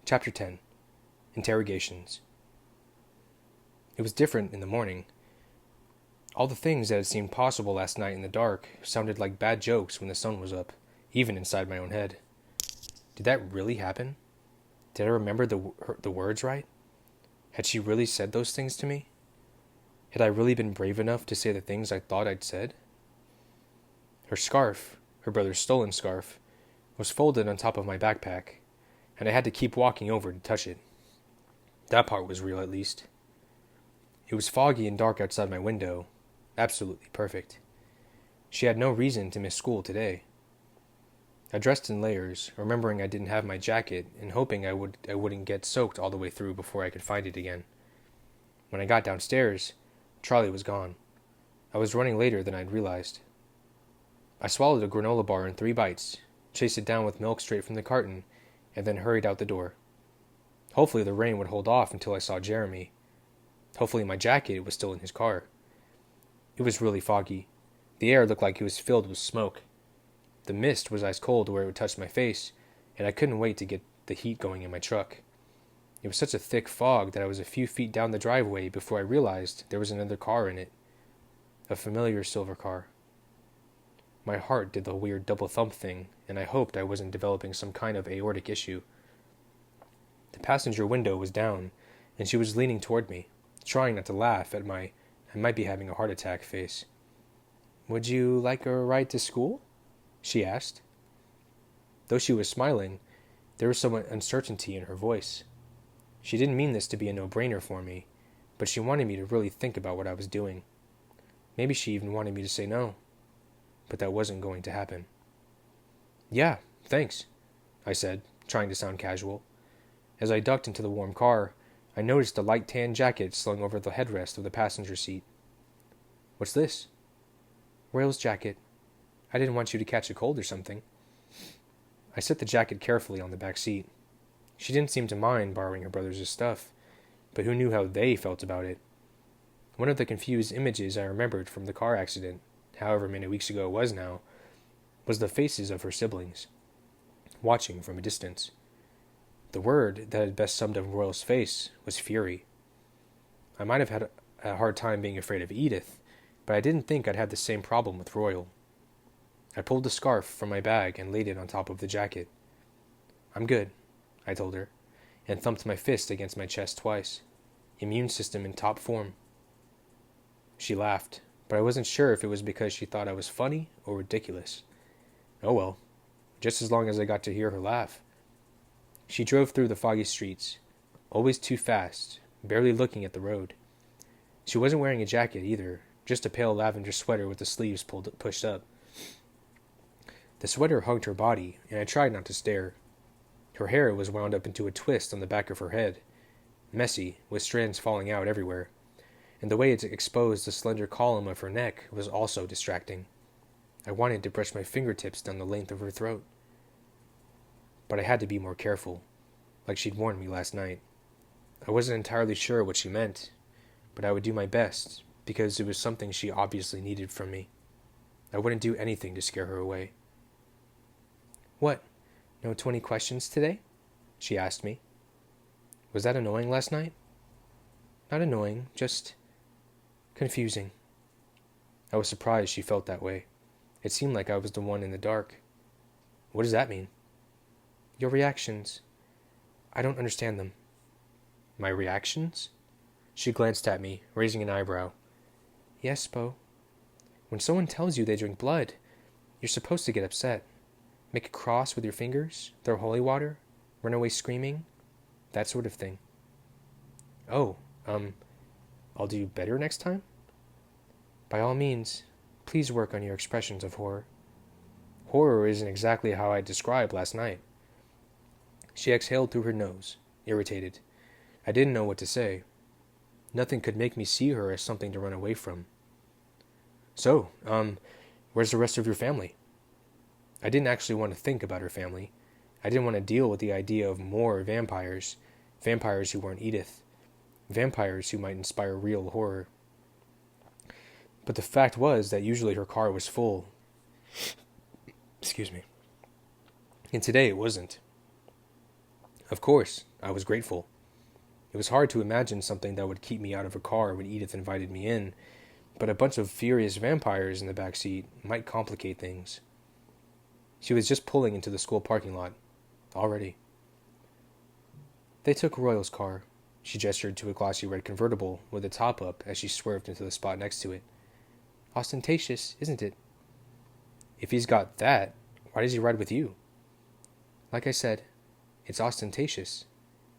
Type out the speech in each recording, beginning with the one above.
Chapter 10. Interrogations. It was different in the morning. All the things that had seemed possible last night in the dark sounded like bad jokes when the sun was up, even inside my own head. Did that really happen? Did I remember the words right? Had she really said those things to me? Had I really been brave enough to say the things I thought I'd said? Her scarf, her brother's stolen scarf, was folded on top of my backpack, and I had to keep walking over to touch it. That part was real, at least. It was foggy and dark outside my window. Absolutely perfect. She had no reason to miss school today. I dressed in layers, remembering I didn't have my jacket and hoping I wouldn't get soaked all the way through before I could find it again. When I got downstairs, Charlie was gone. I was running later than I'd realized. I swallowed a granola bar in 3 bites, chased it down with milk straight from the carton, and then hurried out the door. Hopefully the rain would hold off until I saw Jeremy. Hopefully my jacket was still in his car. It was really foggy. The air looked like it was filled with smoke. The mist was ice cold where it would touch my face, and I couldn't wait to get the heat going in my truck. It was such a thick fog that I was a few feet down the driveway before I realized there was another car in it. A familiar silver car. My heart did the weird double thump thing, and I hoped I wasn't developing some kind of aortic issue. The passenger window was down, and she was leaning toward me, trying not to laugh at my "I might be having a heart attack" face. "Would you like a ride to school?" she asked. Though she was smiling, there was some uncertainty in her voice. She didn't mean this to be a no-brainer for me, but she wanted me to really think about what I was doing. Maybe she even wanted me to say no, but that wasn't going to happen. "Yeah, thanks," I said, trying to sound casual. As I ducked into the warm car, I noticed a light tan jacket slung over the headrest of the passenger seat. "What's this?" "Royal's jacket. I didn't want you to catch a cold or something." I set the jacket carefully on the back seat. She didn't seem to mind borrowing her brother's stuff, but who knew how they felt about it? One of the confused images I remembered from the car accident, however many weeks ago it was now, was the faces of her siblings, watching from a distance. The word that had best summed up Royal's face was fury. I might have had a hard time being afraid of Edith, but I didn't think I'd have the same problem with Royal. I pulled the scarf from my bag and laid it on top of the jacket. "I'm good," I told her, and thumped my fist against my chest twice. Immune system in top form. She laughed, but I wasn't sure if it was because she thought I was funny or ridiculous. Oh well, just as long as I got to hear her laugh. She drove through the foggy streets, always too fast, barely looking at the road. She wasn't wearing a jacket either, just a pale lavender sweater with the sleeves pushed up. The sweater hugged her body, and I tried not to stare. Her hair was wound up into a twist on the back of her head, messy, with strands falling out everywhere, and the way it exposed the slender column of her neck was also distracting. I wanted to brush my fingertips down the length of her throat. But I had to be more careful, like she'd warned me last night. I wasn't entirely sure what she meant, but I would do my best, because it was something she obviously needed from me. I wouldn't do anything to scare her away. "What? No 20 questions today?" she asked me. Was that annoying last night? Not annoying, just confusing. I was surprised she felt that way. It seemed like I was the one in the dark. "What does that mean?" "Your reactions. I don't understand them." "My reactions?" She glanced at me, raising an eyebrow. "Yes, Bo. When someone tells you they drink blood, you're supposed to get upset. Make a cross with your fingers, throw holy water, run away screaming, that sort of thing." "Oh, I'll do better next time?" "By all means, please work on your expressions of horror." "Horror isn't exactly how I described last night." She exhaled through her nose, irritated. I didn't know what to say. Nothing could make me see her as something to run away from. "So, where's the rest of your family?" I didn't actually want to think about her family. I didn't want to deal with the idea of more vampires who weren't Edith, vampires who might inspire real horror. But the fact was that usually her car was full. Excuse me. And today it wasn't. "Of course," I was grateful. It was hard to imagine something that would keep me out of a car when Edith invited me in, but a bunch of furious vampires in the back seat might complicate things. She was just pulling into the school parking lot. Already. They took Royal's car. She gestured to a glossy red convertible with the top up as she swerved into the spot next to it. Ostentatious, isn't it? If he's got that, why does he ride with you? Like I said, it's ostentatious.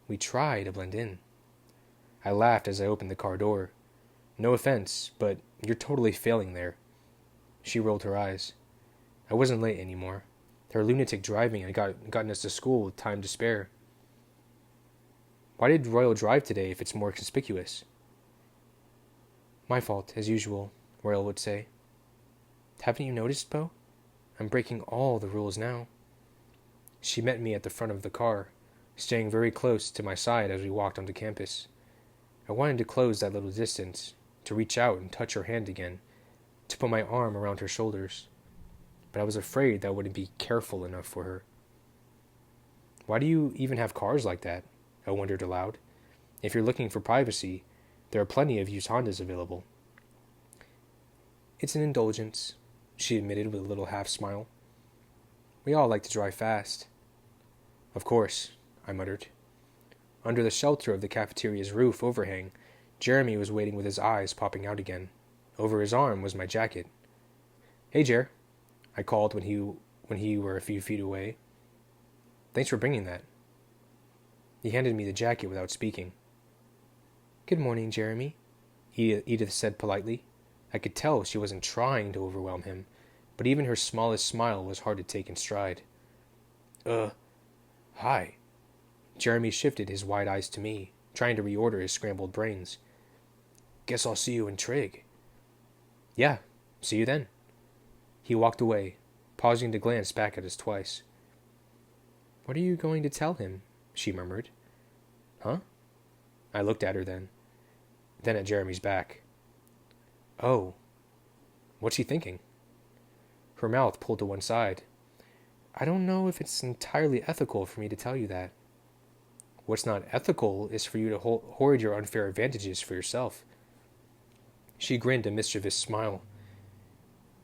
We try to blend in. I laughed as I opened the car door. No offense, but you're totally failing there. She rolled her eyes. I wasn't late anymore. Her lunatic driving had gotten us to school with time to spare. Why did Royal drive today if it's more conspicuous? My fault, as usual, Royal would say. Haven't you noticed, Beau? I'm breaking all the rules now. She met me at the front of the car, staying very close to my side as we walked onto campus. I wanted to close that little distance, to reach out and touch her hand again, to put my arm around her shoulders. But I was afraid that wouldn't be careful enough for her. Why do you even have cars like that? I wondered aloud. If you're looking for privacy, there are plenty of used Hondas available. It's an indulgence, she admitted with a little half-smile. We all like to drive fast. Of course, I muttered. Under the shelter of the cafeteria's roof overhang, Jeremy was waiting with his eyes popping out again. Over his arm was my jacket. Hey, Jer, I called when he were a few feet away. Thanks for bringing that. He handed me the jacket without speaking. Good morning, Jeremy, Edith said politely. I could tell she wasn't trying to overwhelm him, but even her smallest smile was hard to take in stride. Hi. Jeremy shifted his wide eyes to me, trying to reorder his scrambled brains. Guess I'll see you in Trig. Yeah, see you then. He walked away, pausing to glance back at us twice. What are you going to tell him? She murmured. Huh? I looked at her then at Jeremy's back. Oh. What's he thinking? Her mouth pulled to one side. I don't know if it's entirely ethical for me to tell you that. What's not ethical is for you to hoard your unfair advantages for yourself. She grinned a mischievous smile.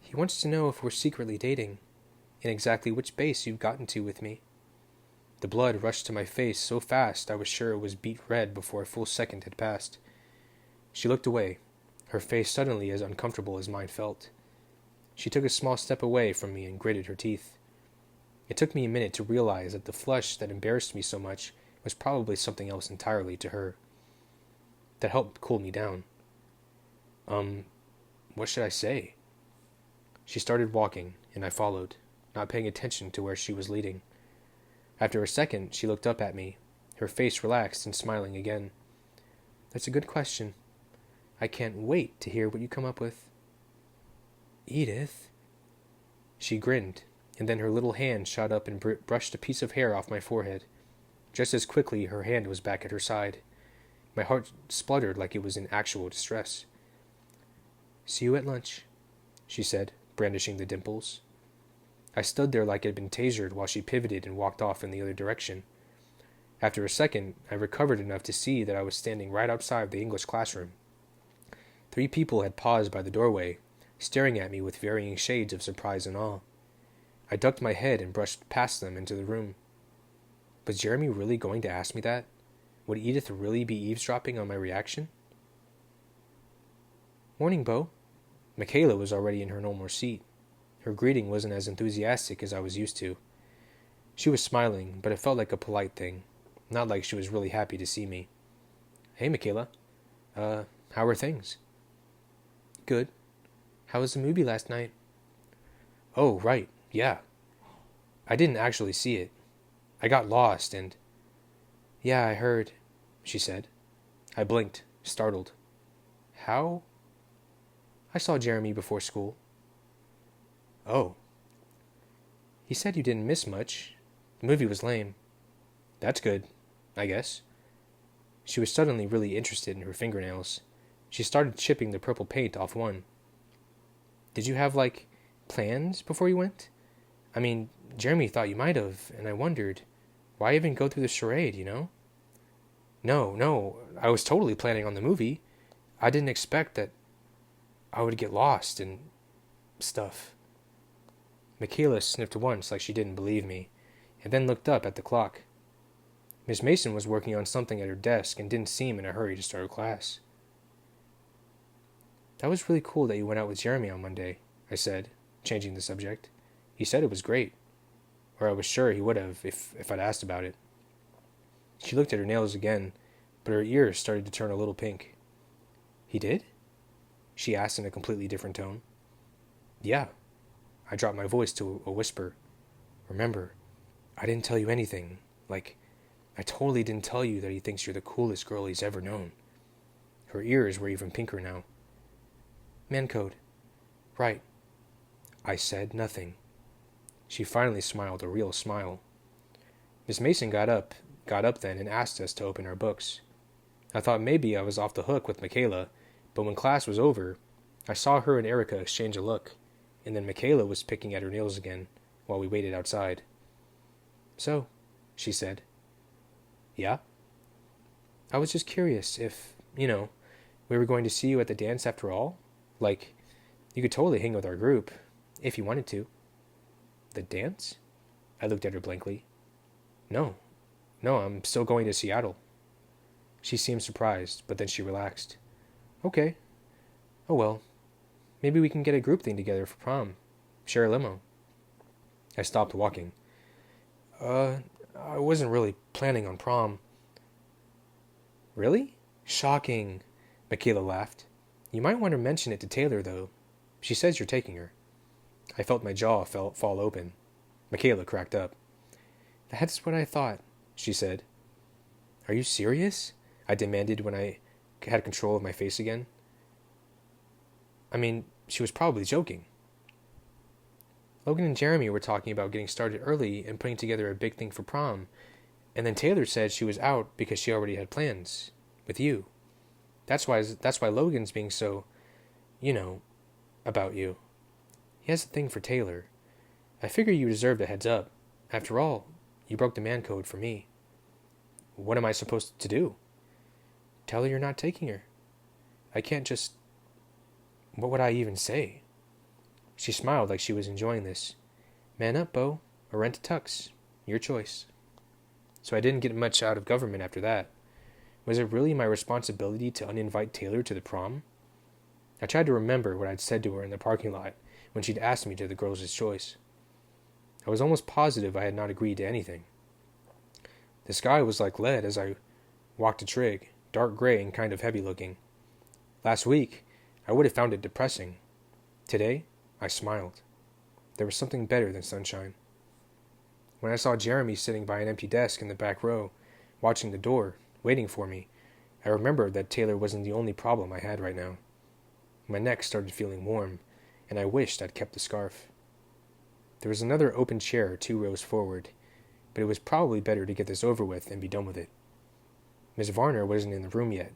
He wants to know if we're secretly dating, and exactly which base you've gotten to with me. The blood rushed to my face so fast I was sure it was beet red before a full second had passed. She looked away, her face suddenly as uncomfortable as mine felt. She took a small step away from me and gritted her teeth. It took me a minute to realize that the flush that embarrassed me so much was probably something else entirely to her. That helped cool me down. What should I say? She started walking, and I followed, not paying attention to where she was leading. After a second, she looked up at me, her face relaxed and smiling again. That's a good question. I can't wait to hear what you come up with. Edith? She grinned, and then her little hand shot up and brushed a piece of hair off my forehead. Just as quickly, her hand was back at her side. My heart spluttered like it was in actual distress. See you at lunch, she said, brandishing the dimples. I stood there like I'd been tasered while she pivoted and walked off in the other direction. After a second, I recovered enough to see that I was standing right outside the English classroom. 3 people had paused by the doorway, staring at me with varying shades of surprise and awe. I ducked my head and brushed past them into the room. Was Jeremy really going to ask me that? Would Edith really be eavesdropping on my reaction? Morning, Beau. Michaela was already in her normal seat. Her greeting wasn't as enthusiastic as I was used to. She was smiling, but it felt like a polite thing, not like she was really happy to see me. Hey, Michaela. How are things? Good. How was the movie last night? Oh, right, yeah. I didn't actually see it. I got lost and... Yeah, I heard, she said. I blinked, startled. How? I saw Jeremy before school. Oh. He said you didn't miss much. The movie was lame. That's good, I guess. She was suddenly really interested in her fingernails. She started chipping the purple paint off one. Did you have, plans before you went? I mean, Jeremy thought you might have, and I wondered, why even go through the charade, you know? No, I was totally planning on the movie. I didn't expect that I would get lost and stuff. Michaela sniffed once like she didn't believe me, and then looked up at the clock. Miss Mason was working on something at her desk and didn't seem in a hurry to start class. That was really cool that you went out with Jeremy on Monday, I said, changing the subject. He said it was great. Or I was sure he would have if I'd asked about it. She looked at her nails again, but her ears started to turn a little pink. He did? She asked in a completely different tone. Yeah. I dropped my voice to a whisper. Remember, I didn't tell you anything. Like, I totally didn't tell you that he thinks you're the coolest girl he's ever known. Her ears were even pinker now. Man code. Right. I said nothing. She finally smiled a real smile. Miss Mason got up then and asked us to open our books. I thought maybe I was off the hook with Michaela, but when class was over, I saw her and Erica exchange a look, and then Michaela was picking at her nails again while we waited outside. So, she said. Yeah? I was just curious if, we were going to see you at the dance after all. Like, you could totally hang with our group, if you wanted to. The dance? I looked at her blankly. No, I'm still going to Seattle. She seemed surprised, but then she relaxed. Okay. Oh well. Maybe we can get a group thing together for prom. Share a limo. I stopped walking. I wasn't really planning on prom. Really? Shocking. Michaela laughed. You might want to mention it to Taylor, though. She says you're taking her. I felt my jaw fall open. Michaela cracked up. That's what I thought, she said. Are you serious? I demanded when I had control of my face again. I mean, she was probably joking. Logan and Jeremy were talking about getting started early and putting together a big thing for prom, and then Taylor said she was out because she already had plans with you. That's why Logan's being so, about you. He has a thing for Taylor. I figure you deserved a heads up. After all, you broke the man code for me. What am I supposed to do? Tell her you're not taking her. I can't just... What would I even say? She smiled like she was enjoying this. Man up, Bo, or rent a tux. Your choice. So I didn't get much out of government after that. Was it really my responsibility to uninvite Taylor to the prom? I tried to remember what I'd said to her in the parking lot when she'd asked me to the girls' choice. I was almost positive I had not agreed to anything. The sky was like lead as I walked to Trig, dark gray and kind of heavy looking. Last week, I would have found it depressing. Today, I smiled. There was something better than sunshine. When I saw Jeremy sitting by an empty desk in the back row, watching the door, waiting for me, I remembered that Taylor wasn't the only problem I had right now. My neck started feeling warm, and I wished I'd kept the scarf. There was another open chair 2 rows forward, but it was probably better to get this over with and be done with it. Miss Varner wasn't in the room yet.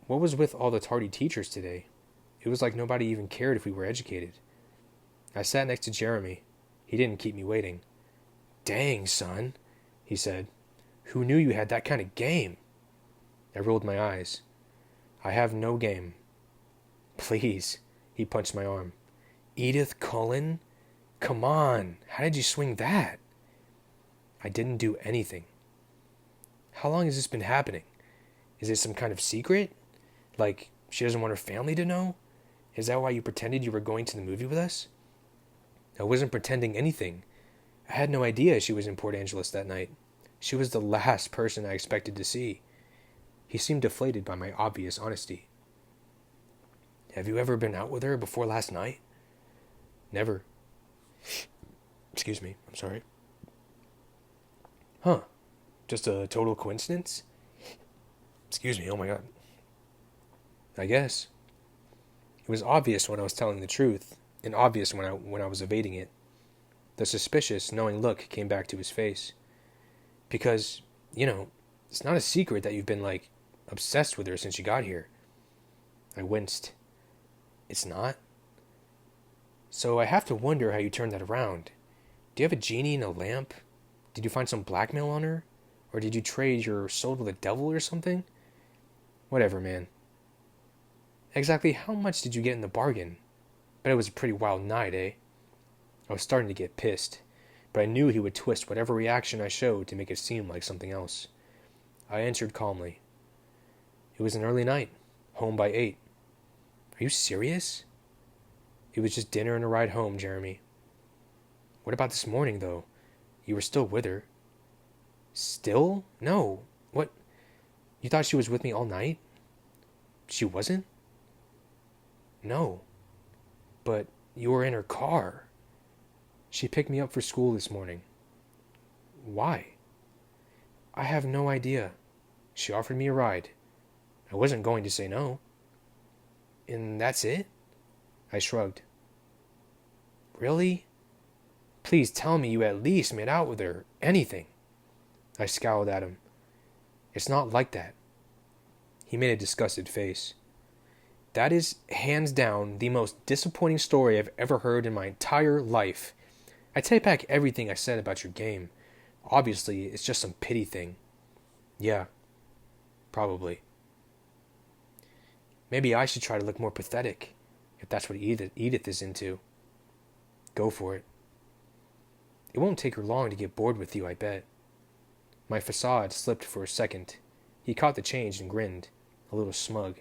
What was with all the tardy teachers today? It was like nobody even cared if we were educated. I sat next to Jeremy. He didn't keep me waiting. Dang, son, he said. Who knew you had that kind of game? I rolled my eyes. I have no game. Please, he punched my arm. Edith Cullen? Come on, how did you swing that? I didn't do anything. How long has this been happening? Is it some kind of secret? Like, she doesn't want her family to know? Is that why you pretended you were going to the movie with us? I wasn't pretending anything. I had no idea she was in Port Angeles that night. She was the last person I expected to see. He seemed deflated by my obvious honesty. Have you ever been out with her before last night? Never. Excuse me, I'm sorry. Huh. Just a total coincidence? Excuse me, oh my god. I guess. It was obvious when I was telling the truth, and obvious when I was evading it. The suspicious, knowing look came back to his face. Because, it's not a secret that you've been, obsessed with her since you got here. I winced. It's not? So I have to wonder how you turned that around. Do you have a genie in a lamp? Did you find some blackmail on her? Or did you trade your soul to the devil or something? Whatever, man. Exactly how much did you get in the bargain? Bet it was a pretty wild night, eh? I was starting to get pissed, but I knew he would twist whatever reaction I showed to make it seem like something else. I answered calmly. It was an early night, home by 8. Are you serious? It was just dinner and a ride home, Jeremy. What about this morning, though? You were still with her. Still? No. What? You thought she was with me all night? She wasn't? No. But you were in her car. She picked me up for school this morning. Why? I have no idea. She offered me a ride. I wasn't going to say no. And that's it? I shrugged. Really? Please tell me you at least made out with her. Anything. I scowled at him. It's not like that. He made a disgusted face. That is, hands down, the most disappointing story I've ever heard in my entire life. I take back everything I said about your game. Obviously, it's just some pity thing. Yeah, probably. Maybe I should try to look more pathetic, if that's what Edith is into. Go for it. It won't take her long to get bored with you, I bet. My facade slipped for a second. He caught the change and grinned, a little smug.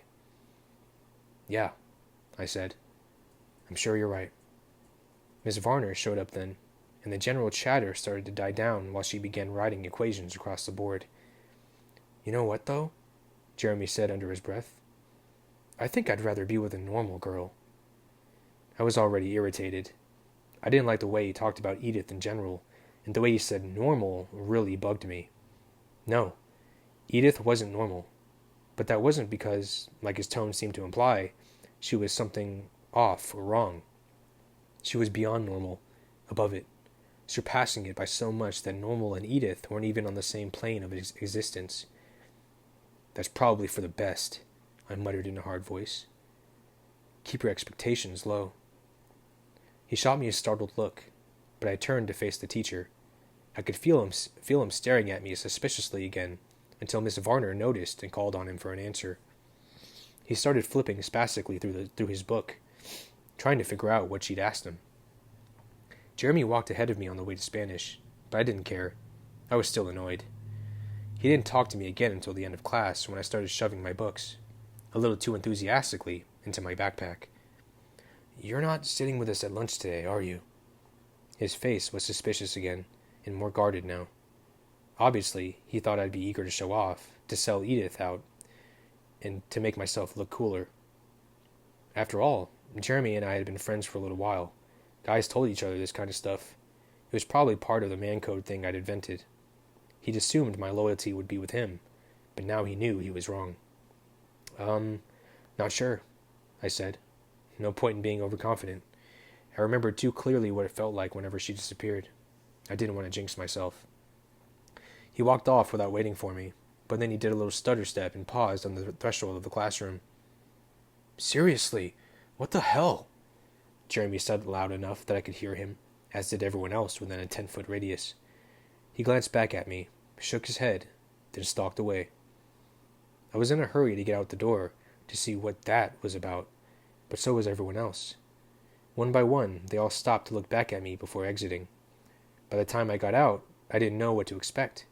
Yeah, I said. I'm sure you're right. Miss Varner showed up then, and the general chatter started to die down while she began writing equations across the board. You know what, though? Jeremy said under his breath. I think I'd rather be with a normal girl. I was already irritated. I didn't like the way he talked about Edith in general, and the way he said normal really bugged me. No, Edith wasn't normal. But that wasn't because, like his tone seemed to imply, she was something off or wrong. She was beyond normal, above it, surpassing it by so much that normal and Edith weren't even on the same plane of existence. That's probably for the best, I muttered in a hard voice. Keep your expectations low. He shot me a startled look, but I turned to face the teacher. I could feel him staring at me suspiciously again, until Miss Varner noticed and called on him for an answer. He started flipping spastically through his book, trying to figure out what she'd asked him. Jeremy walked ahead of me on the way to Spanish, but I didn't care. I was still annoyed. He didn't talk to me again until the end of class, when I started shoving my books, a little too enthusiastically, into my backpack. You're not sitting with us at lunch today, are you? His face was suspicious again, and more guarded now. Obviously, he thought I'd be eager to show off, to sell Edith out, and to make myself look cooler. After all, Jeremy and I had been friends for a little while. Guys told each other this kind of stuff. It was probably part of the man code thing I'd invented. He'd assumed my loyalty would be with him, but now he knew he was wrong. Not sure, I said. No point in being overconfident. I remembered too clearly what it felt like whenever she disappeared. I didn't want to jinx myself. He walked off without waiting for me, but then he did a little stutter step and paused on the threshold of the classroom. Seriously, what the hell? Jeremy said loud enough that I could hear him, as did everyone else within a 10-foot radius. He glanced back at me, shook his head, then stalked away. I was in a hurry to get out the door to see what that was about, but so was everyone else. One by one, they all stopped to look back at me before exiting. By the time I got out, I didn't know what to expect.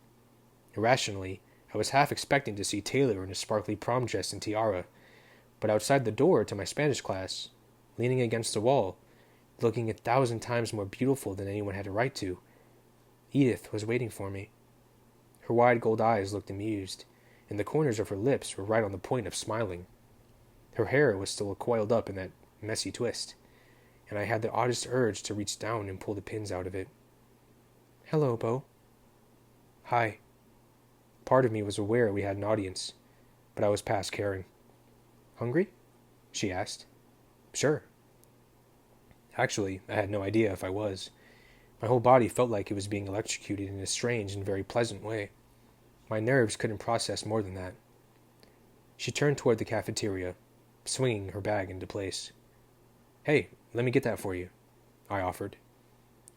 Irrationally, I was half expecting to see Taylor in a sparkly prom dress and tiara, but outside the door to my Spanish class, leaning against the wall, looking 1,000 times more beautiful than anyone had a right to, Edith was waiting for me. Her wide gold eyes looked amused, and the corners of her lips were right on the point of smiling. Her hair was still coiled up in that messy twist, and I had the oddest urge to reach down and pull the pins out of it. Hello, Bo. Hi. Part of me was aware we had an audience, but I was past caring. Hungry? She asked. Sure. Actually, I had no idea if I was. My whole body felt like it was being electrocuted in a strange and very pleasant way. My nerves couldn't process more than that. She turned toward the cafeteria, swinging her bag into place. Hey, let me get that for you, I offered.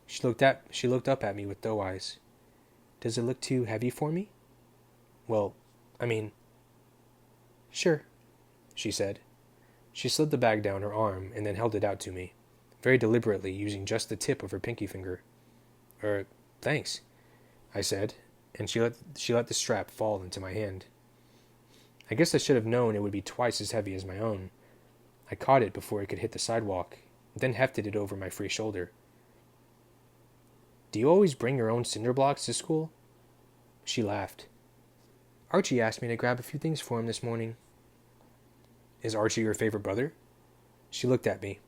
She looked up at me with doe eyes. Does it look too heavy for me? Well, I mean... Sure, she said. She slid the bag down her arm and then held it out to me, very deliberately using just the tip of her pinky finger. Thanks, I said, and she let the strap fall into my hand. I guess I should have known it would be twice as heavy as my own. I caught it before it could hit the sidewalk, then hefted it over my free shoulder. Do you always bring your own cinder blocks to school? She laughed. Archie asked me to grab a few things for him this morning. Is Archie your favorite brother? She looked at me.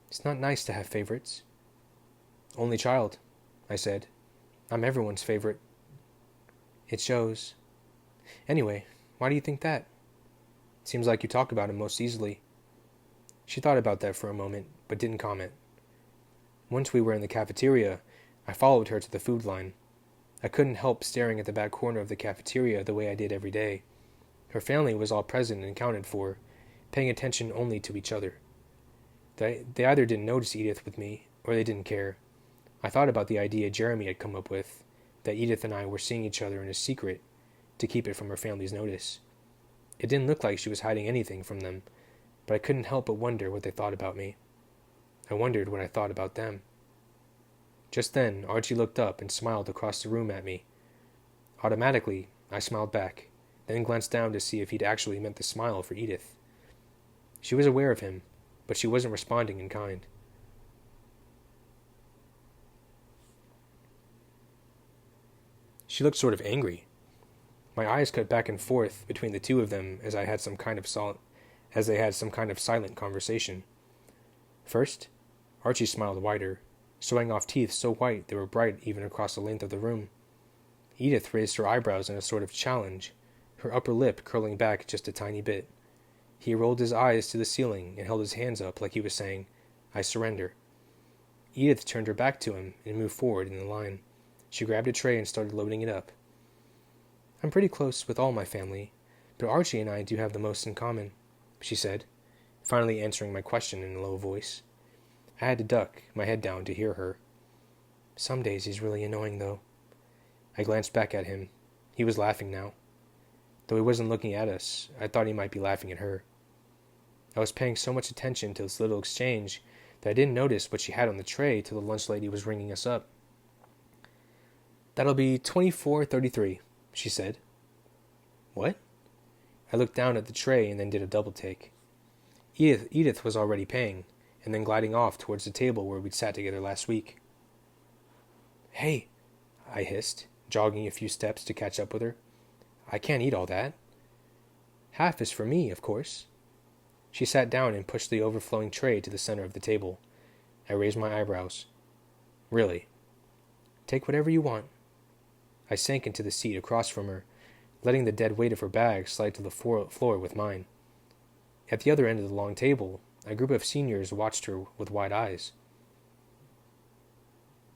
It's not nice to have favorites. Only child, I said. I'm everyone's favorite. It shows. Anyway, why do you think that? Seems like you talk about him most easily. She thought about that for a moment, but didn't comment. Once we were in the cafeteria, I followed her to the food line. I couldn't help staring at the back corner of the cafeteria the way I did every day. Her family was all present and accounted for, paying attention only to each other. They either didn't notice Edith with me, or they didn't care. I thought about the idea Jeremy had come up with, that Edith and I were seeing each other in a secret, to keep it from her family's notice. It didn't look like she was hiding anything from them, but I couldn't help but wonder what they thought about me. I wondered what I thought about them. Just then, Archie looked up and smiled across the room at me. Automatically, I smiled back, then glanced down to see if he'd actually meant the smile for Edith. She was aware of him, but she wasn't responding in kind. She looked sort of angry. My eyes cut back and forth between the two of them as they had some kind of silent conversation. First, Archie smiled wider, showing off teeth so white they were bright even across the length of the room. Edith raised her eyebrows in a sort of challenge, her upper lip curling back just a tiny bit. He rolled his eyes to the ceiling and held his hands up like he was saying, I surrender. Edith turned her back to him and moved forward in the line. She grabbed a tray and started loading it up. I'm pretty close with all my family, but Archie and I do have the most in common, she said, finally answering my question in a low voice. I had to duck my head down to hear her. Some days he's really annoying, though. I glanced back at him. He was laughing now. Though he wasn't looking at us, I thought he might be laughing at her. I was paying so much attention to this little exchange that I didn't notice what she had on the tray till the lunch lady was ringing us up. That'll be $24.33, she said. What? I looked down at the tray and then did a double take. Edith was already paying, and then gliding off towards the table where we'd sat together last week. Hey, I hissed, jogging a few steps to catch up with her. I can't eat all that. Half is for me, of course. She sat down and pushed the overflowing tray to the center of the table. I raised my eyebrows. Really? Take whatever you want. I sank into the seat across from her, letting the dead weight of her bag slide to the floor with mine. At the other end of the long table, a group of seniors watched her with wide eyes.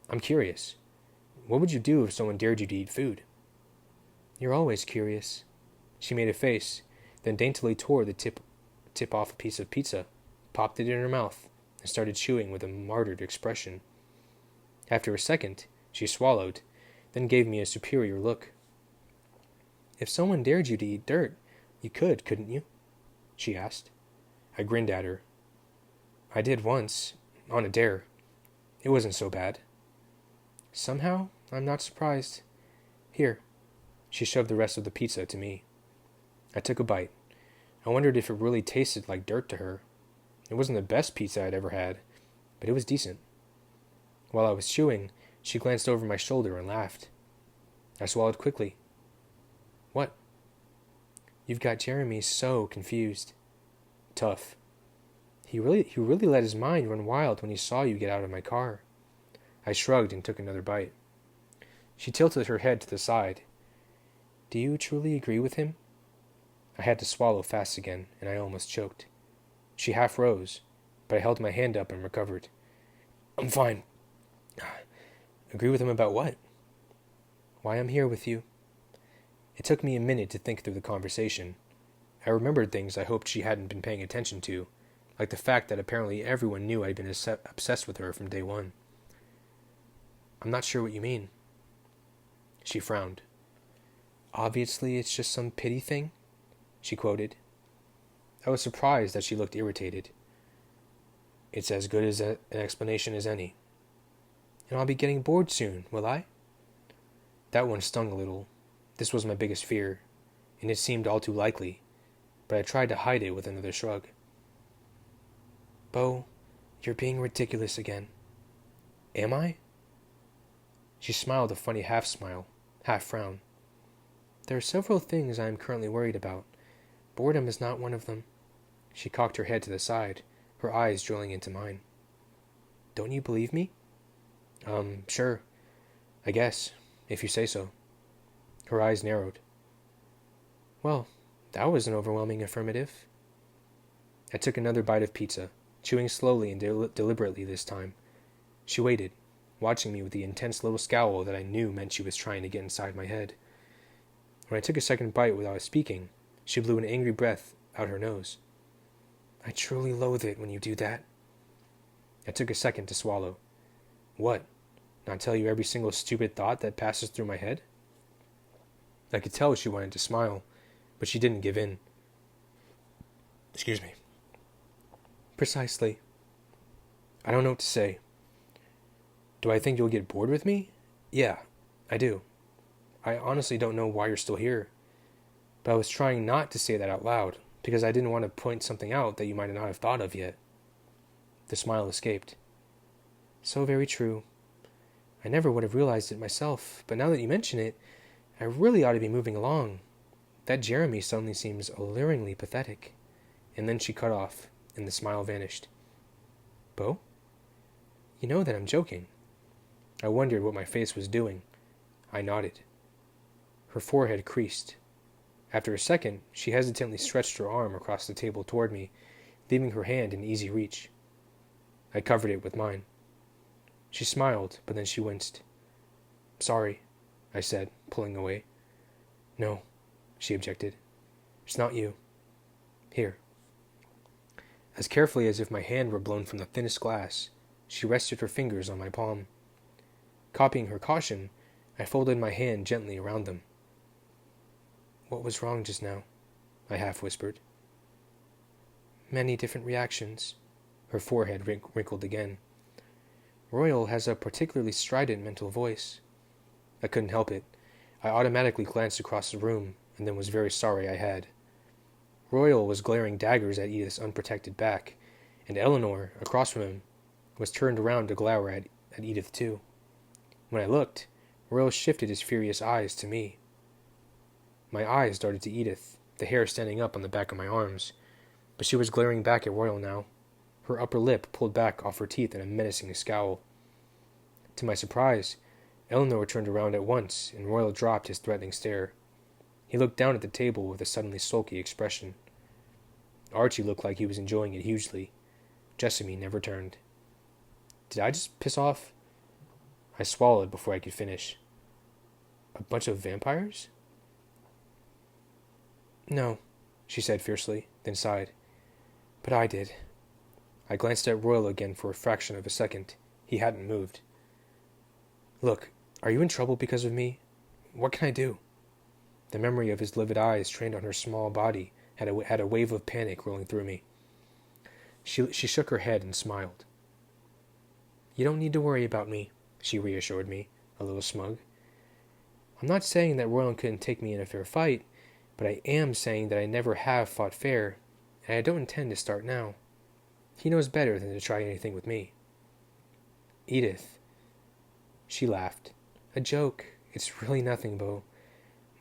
I'm curious. What would you do if someone dared you to eat food? You're always curious. She made a face, then daintily tore the tip off a piece of pizza, popped it in her mouth, and started chewing with a martyred expression. After a second, she swallowed, then gave me a superior look. If someone dared you to eat dirt, you could, couldn't you? She asked. I grinned at her. I did once, on a dare. It wasn't so bad. Somehow, I'm not surprised. Here. She shoved the rest of the pizza to me. I took a bite. I wondered if it really tasted like dirt to her. It wasn't the best pizza I'd ever had, but it was decent. While I was chewing, she glanced over my shoulder and laughed. I swallowed quickly. What? You've got Jeremy so confused. Tough. He really let his mind run wild when he saw you get out of my car. I shrugged and took another bite. She tilted her head to the side. Do you truly agree with him? I had to swallow fast again, and I almost choked. She half rose, but I held my hand up and recovered. I'm fine. Agree with him about what? Why I'm here with you. It took me a minute to think through the conversation. I remembered things I hoped she hadn't been paying attention to, like the fact that apparently everyone knew I'd been obsessed with her from day one. I'm not sure what you mean. She frowned. Obviously, it's just some pity thing, she quoted. I was surprised that she looked irritated. It's as good as an explanation as any. And I'll be getting bored soon, will I? That one stung a little. This was my biggest fear, and it seemed all too likely, but I tried to hide it with another shrug. Bo, you're being ridiculous again. Am I? She smiled a funny half-smile, half-frown. There are several things I am currently worried about. Boredom is not one of them. She cocked her head to the side, her eyes drilling into mine. Don't you believe me? Sure. I guess, if you say so. Her eyes narrowed. Well, that was an overwhelming affirmative. I took another bite of pizza, chewing slowly and deliberately this time. She waited, watching me with the intense little scowl that I knew meant she was trying to get inside my head. When I took a second bite without speaking, she blew an angry breath out her nose. I truly loathe it when you do that. I took a second to swallow. What? Not tell you every single stupid thought that passes through my head? I could tell she wanted to smile, but she didn't give in. Excuse me. Precisely. I don't know what to say. Do I think you'll get bored with me? Yeah, I do. I honestly don't know why you're still here. But I was trying not to say that out loud, because I didn't want to point something out that you might not have thought of yet. The smile escaped. So very true. I never would have realized it myself, but now that you mention it, I really ought to be moving along. That Jeremy suddenly seems alluringly pathetic. And then she cut off, and the smile vanished. Bo? You know that I'm joking. I wondered what my face was doing. I nodded. Her forehead creased. After a second, she hesitantly stretched her arm across the table toward me, leaving her hand in easy reach. I covered it with mine. She smiled, but then she winced. Sorry, I said, pulling away. No, she objected. It's not you. Here. As carefully as if my hand were blown from the thinnest glass, she rested her fingers on my palm. Copying her caution, I folded my hand gently around them. What was wrong just now? I half whispered. Many different reactions. Her forehead wrinkled again. Royal has a particularly strident mental voice. I couldn't help it. I automatically glanced across the room, and then was very sorry I had. Royal was glaring daggers at Edith's unprotected back, and Eleanor, across from him, was turned around to glower at Edith too. When I looked, Royal shifted his furious eyes to me. My eyes darted to Edith, the hair standing up on the back of my arms, but she was glaring back at Royal now, her upper lip pulled back off her teeth in a menacing scowl. To my surprise, Eleanor turned around at once, and Royal dropped his threatening stare. He looked down at the table with a suddenly sulky expression. Archie looked like he was enjoying it hugely. Jessamy never turned. Did I just piss off? I swallowed before I could finish. A bunch of vampires? No, she said fiercely, then sighed. But I did. I glanced at Royal again for a fraction of a second. He hadn't moved. Look, are you in trouble because of me? What can I do? The memory of his livid eyes trained on her small body had a wave of panic rolling through me. She shook her head and smiled. You don't need to worry about me, she reassured me, a little smug. I'm not saying that Royal couldn't take me in a fair fight, but I am saying that I never have fought fair, and I don't intend to start now. He knows better than to try anything with me. Edith. She laughed. A joke. It's really nothing, Bo.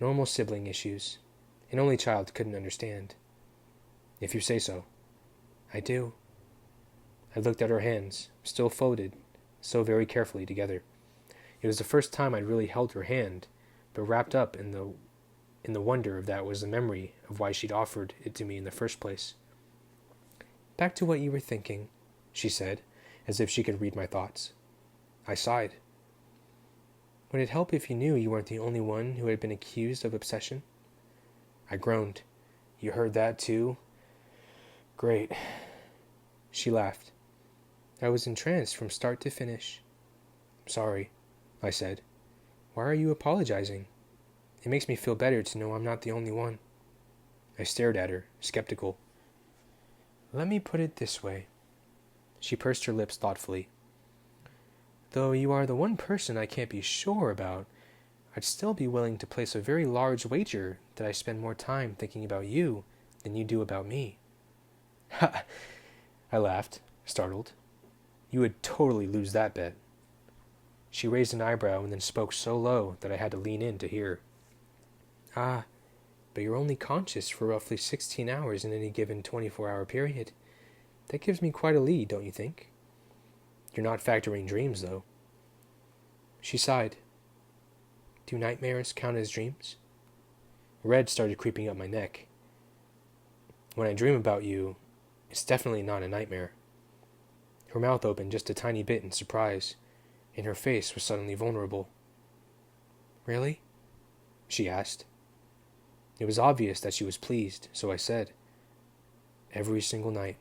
Normal sibling issues. An only child couldn't understand. If you say so. I do. I looked at her hands, still folded, so very carefully together. It was the first time I'd really held her hand, but wrapped up in the wonder of that was the memory of why she'd offered it to me in the first place. Back to what you were thinking, she said, as if she could read my thoughts. I sighed. Would it help if you knew you weren't the only one who had been accused of obsession? I groaned. You heard that too? Great. She laughed. I was entranced from start to finish. Sorry, I said. Why are you apologizing? It makes me feel better to know I'm not the only one." I stared at her, skeptical. "Let me put it this way." She pursed her lips thoughtfully. "Though you are the one person I can't be sure about, I'd still be willing to place a very large wager that I spend more time thinking about you than you do about me." "Ha!" I laughed, startled. "You would totally lose that bet." She raised an eyebrow and then spoke so low that I had to lean in to hear. "Ah, but you're only conscious for roughly 16 hours in any given 24-hour period. That gives me quite a lead, don't you think? You're not factoring dreams, though." She sighed. "Do nightmares count as dreams?" Red started creeping up my neck. "When I dream about you, it's definitely not a nightmare." Her mouth opened just a tiny bit in surprise, and her face was suddenly vulnerable. "Really?" she asked. It was obvious that she was pleased, so I said, "Every single night."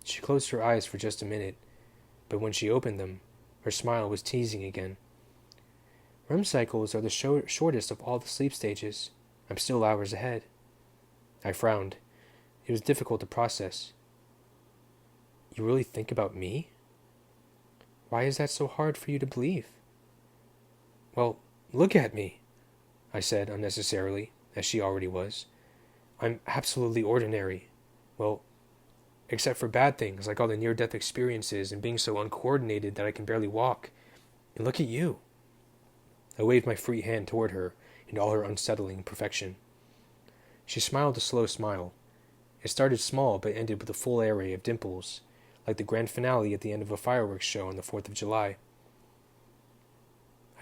She closed her eyes for just a minute, but when she opened them, her smile was teasing again. "REM cycles are the shortest of all the sleep stages. I'm still hours ahead." I frowned. It was difficult to process. "You really think about me? Why is that so hard for you to believe?" "Well, look at me," I said unnecessarily, as she already was. "I'm absolutely ordinary. Well, except for bad things like all the near-death experiences and being so uncoordinated that I can barely walk. And look at you." I waved my free hand toward her in all her unsettling perfection. She smiled a slow smile. It started small but ended with a full array of dimples, like the grand finale at the end of a fireworks show on the 4th of July.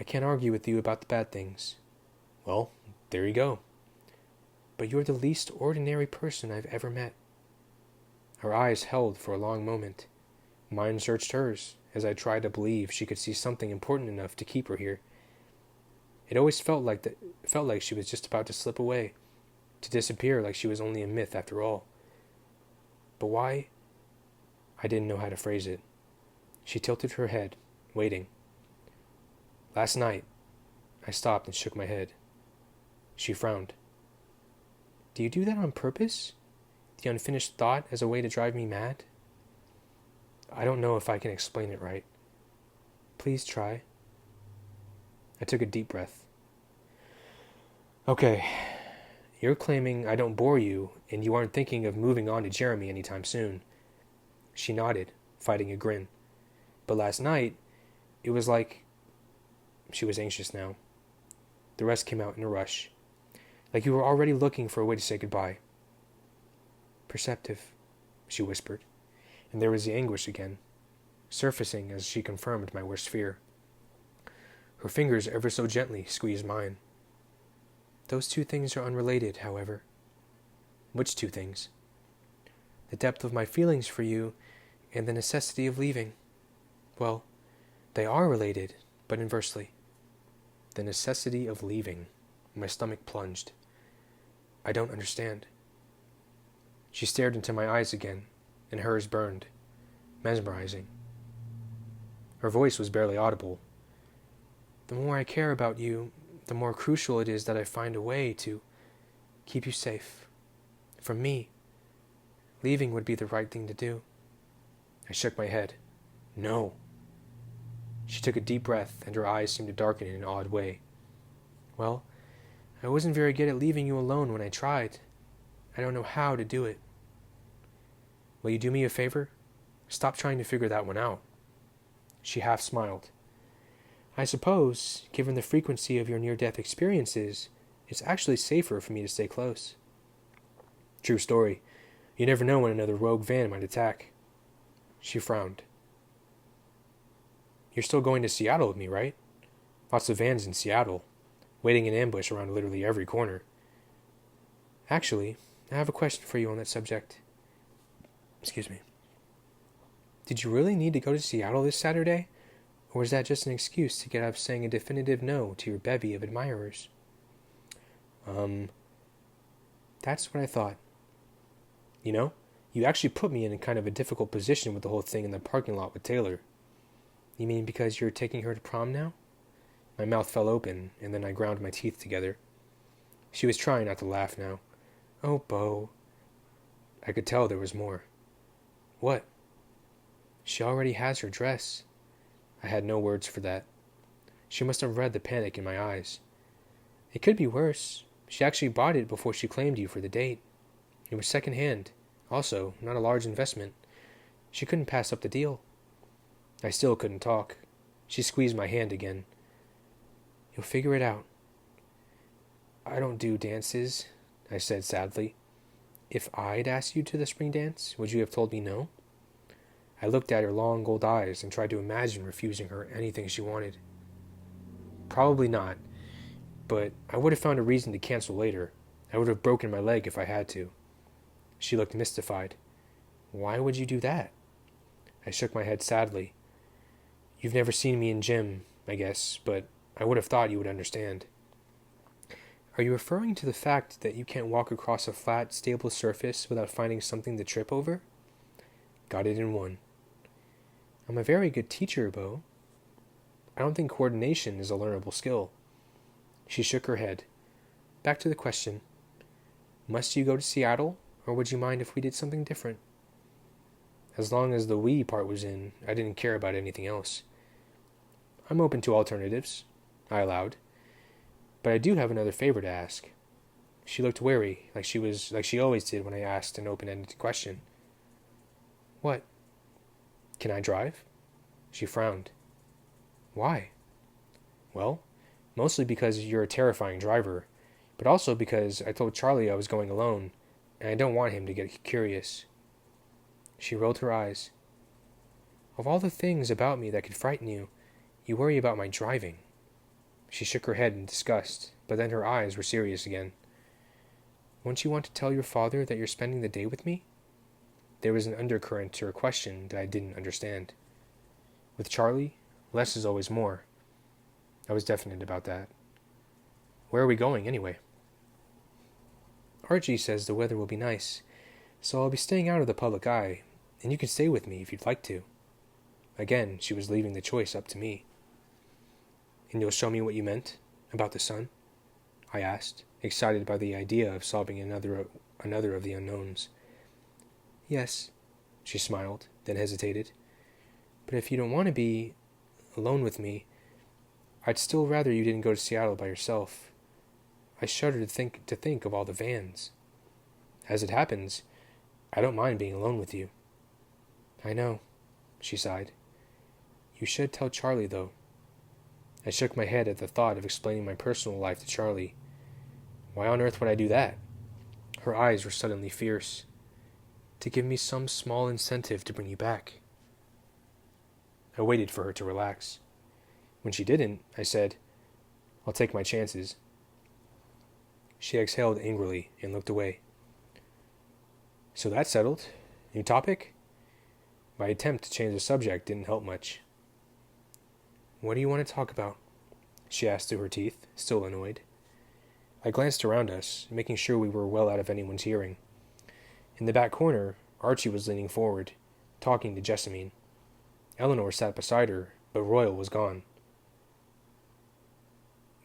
"I can't argue with you about the bad things." "Well, there you go." "But you're the least ordinary person I've ever met." Her eyes held for a long moment. Mine searched hers, as I tried to believe she could see something important enough to keep her here. It always felt like she was just about to slip away, to disappear like she was only a myth after all. But why? I didn't know how to phrase it. She tilted her head, waiting. "Last night," I stopped and shook my head. She frowned. "Do you do that on purpose? The unfinished thought as a way to drive me mad?" "I don't know if I can explain it right." "Please try." I took a deep breath. "Okay, you're claiming I don't bore you, and you aren't thinking of moving on to Jeremy anytime soon." She nodded, fighting a grin. "But last night, it was like..." She was anxious now. The rest came out in a rush. "Like you were already looking for a way to say goodbye." "Perceptive," she whispered, and there was the anguish again, surfacing as she confirmed my worst fear. Her fingers ever so gently squeezed mine. "Those two things are unrelated, however." "Which two things?" "The depth of my feelings for you and the necessity of leaving. Well, they are related, but inversely." The necessity of leaving. My stomach plunged. "I don't understand." She stared into my eyes again, and hers burned, mesmerizing. Her voice was barely audible. "The more I care about you, the more crucial it is that I find a way to keep you safe. From me. Leaving would be the right thing to do." I shook my head. "No." She took a deep breath, and her eyes seemed to darken in an odd way. "Well, I wasn't very good at leaving you alone when I tried. I don't know how to do it." "Will you do me a favor? Stop trying to figure that one out." She half smiled. "I suppose, given the frequency of your near-death experiences, it's actually safer for me to stay close." "True story. You never know when another rogue van might attack." She frowned. "You're still going to Seattle with me, right? Lots of vans in Seattle, waiting in ambush around literally every corner." "Actually, I have a question for you on that subject." Excuse me. "Did you really need to go to Seattle this Saturday? Or was that just an excuse to get out of saying a definitive no to your bevy of admirers?" That's what I thought. You know, you actually put me in a kind of a difficult position with the whole thing in the parking lot with Taylor." "You mean because you're taking her to prom now?" My mouth fell open, and then I ground my teeth together. She was trying not to laugh now. "Oh, Beau." I could tell there was more. "What?" "She already has her dress." I had no words for that. She must have read the panic in my eyes. "It could be worse. She actually bought it before she claimed you for the date. It was second hand. Also, not a large investment. She couldn't pass up the deal." I still couldn't talk. She squeezed my hand again. "You'll figure it out." "I don't do dances," I said sadly. "If I'd asked you to the spring dance, would you have told me no?" I looked at her long gold eyes and tried to imagine refusing her anything she wanted. "Probably not, but I would have found a reason to cancel later. I would have broken my leg if I had to." She looked mystified. "Why would you do that?" I shook my head sadly. "You've never seen me in gym, I guess, but I would have thought you would understand." "Are you referring to the fact that you can't walk across a flat, stable surface without finding something to trip over?" Got it in one. "I'm a very good teacher, Beau." "I don't think coordination is a learnable skill." She shook her head. "Back to the question. Must you go to Seattle, or would you mind if we did something different?" As long as the "we" part was in, I didn't care about anything else. "I'm open to alternatives," I allowed. "But I do have another favor to ask." She looked wary, like she always did when I asked an open-ended question. "What?" "Can I drive?" She frowned. "Why?" "Well, mostly because you're a terrifying driver, but also because I told Charlie I was going alone, and I don't want him to get curious." She rolled her eyes. "Of all the things about me that could frighten you, you worry about my driving." She shook her head in disgust, but then her eyes were serious again. "Won't you want to tell your father that you're spending the day with me?" There was an undercurrent to her question that I didn't understand. With Charlie, less is always more. I was definite about that. "Where are we going, anyway?" "Archie says the weather will be nice, so I'll be staying out of the public eye, and you can stay with me if you'd like to." Again, she was leaving the choice up to me. "And you'll show me what you meant about the sun?" I asked, excited by the idea of solving another of the unknowns. "Yes," she smiled, then hesitated. "But if you don't want to be alone with me, I'd still rather you didn't go to Seattle by yourself. I shudder to think of all the vans. As it happens, I don't mind being alone with you." "I know," she sighed. "You should tell Charlie, though." I shook my head at the thought of explaining my personal life to Charlie. Why on earth would I do that? Her eyes were suddenly fierce. "To give me some small incentive to bring you back." I waited for her to relax. When she didn't, I said, "I'll take my chances." She exhaled angrily and looked away. "So that's settled. New topic?" My attempt to change the subject didn't help much. "What do you want to talk about?" she asked through her teeth, still annoyed. I glanced around us, making sure we were well out of anyone's hearing. In the back corner, Archie was leaning forward, talking to Jessamine. Eleanor sat beside her, but Royal was gone.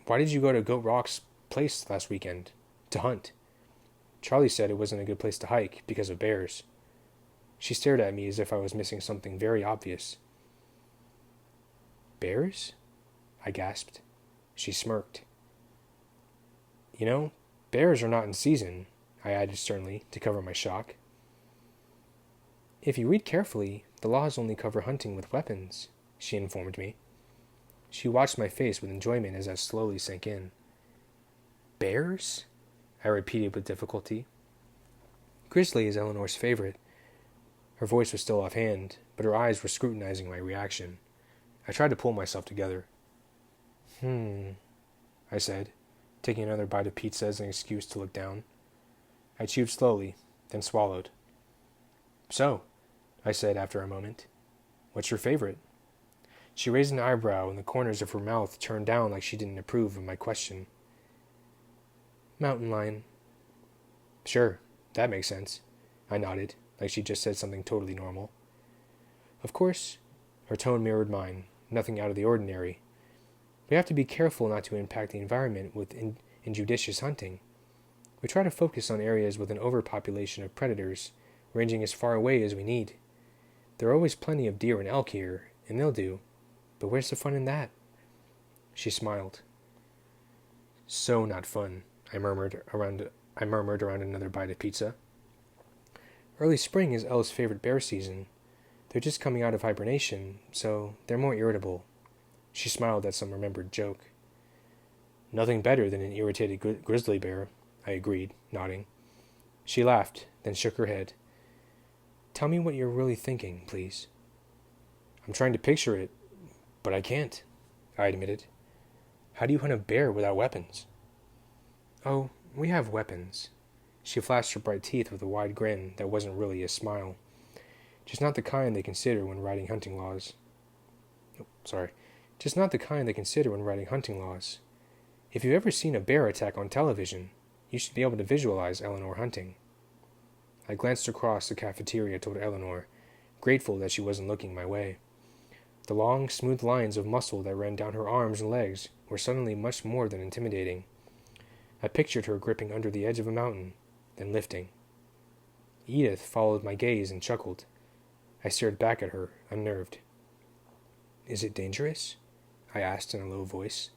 "Why did you go to Goat Rock's place last weekend? To hunt?" Charlie said it wasn't a good place to hike because of bears. She stared at me as if I was missing something very obvious. "Bears?" I gasped. She smirked. "You know, bears are not in season," I added sternly to cover my shock. "If you read carefully, the laws only cover hunting with weapons," she informed me. She watched my face with enjoyment as I slowly sank in. "Bears?" I repeated with difficulty. "Grizzly is Eleanor's favorite." Her voice was still offhand, but her eyes were scrutinizing my reaction. I tried to pull myself together. I said, taking another bite of pizza as an excuse to look down. I chewed slowly, then swallowed. "So," I said after a moment, "what's your favorite?" She raised an eyebrow and the corners of her mouth turned down like she didn't approve of my question. "Mountain lion." "Sure, that makes sense." I nodded, like she just said something totally normal. "Of course," her tone mirrored mine, nothing out of the ordinary. We have to be careful not to impact the environment with injudicious hunting. We try to focus on areas with an overpopulation of predators, ranging as far away as we need. There are always plenty of deer and elk here, and they'll do. But where's the fun in that? She smiled. So not fun, I murmured around another bite of pizza. Early spring is Elle's favorite bear season. They're just coming out of hibernation, so they're more irritable. She smiled at some remembered joke. Nothing better than an irritated grizzly bear, I agreed, nodding. She laughed, then shook her head. Tell me what you're really thinking, please. I'm trying to picture it, but I can't, I admitted. How do you hunt a bear without weapons? Oh, we have weapons. She flashed her bright teeth with a wide grin that wasn't really a smile. Just not the kind they consider when writing hunting laws. Just not the kind they consider when writing hunting laws. If you've ever seen a bear attack on television, you should be able to visualize Eleanor hunting. I glanced across the cafeteria toward Eleanor, grateful that she wasn't looking my way. The long, smooth lines of muscle that ran down her arms and legs were suddenly much more than intimidating. I pictured her gripping under the edge of a mountain, then lifting. Edith followed my gaze and chuckled. I stared back at her, unnerved. Is it dangerous? I asked in a low voice.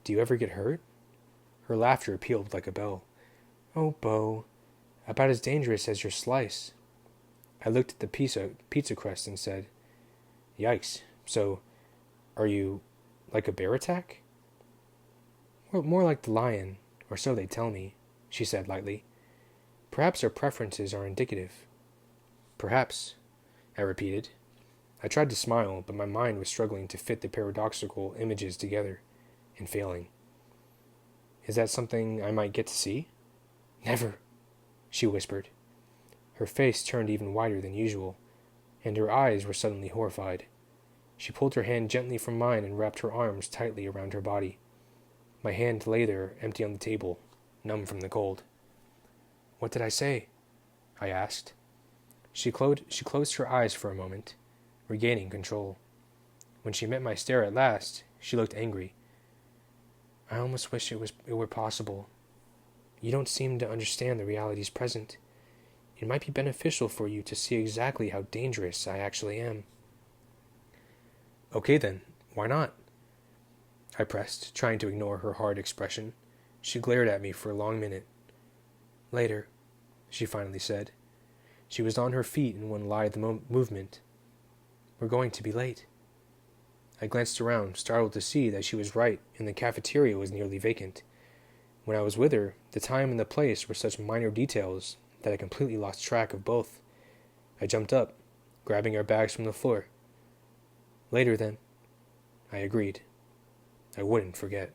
Do you ever get hurt? Her laughter pealed like a bell. Oh, Bo, about as dangerous as your slice. I looked at the pizza crust and said, Yikes, so, are you like a bear attack? Well, more like the lion, or so they tell me, she said lightly. Perhaps our preferences are indicative. Perhaps, I repeated. I tried to smile, but my mind was struggling to fit the paradoxical images together, and failing. Is that something I might get to see? Never, she whispered. Her face turned even whiter than usual, and her eyes were suddenly horrified. She pulled her hand gently from mine and wrapped her arms tightly around her body. My hand lay there, empty on the table, numb from the cold. What did I say? I asked. She closed her eyes for a moment, regaining control. When she met my stare at last, she looked angry. I almost wish it were possible. You don't seem to understand the realities present. It might be beneficial for you to see exactly how dangerous I actually am. Okay then, why not? I pressed, trying to ignore her hard expression. She glared at me for a long minute. Later, she finally said. She was on her feet in one lithe movement. We're going to be late. I glanced around, startled to see that she was right, and the cafeteria was nearly vacant. When I was with her, the time and the place were such minor details that I completely lost track of both. I jumped up, grabbing our bags from the floor. Later, then, I agreed. I wouldn't forget.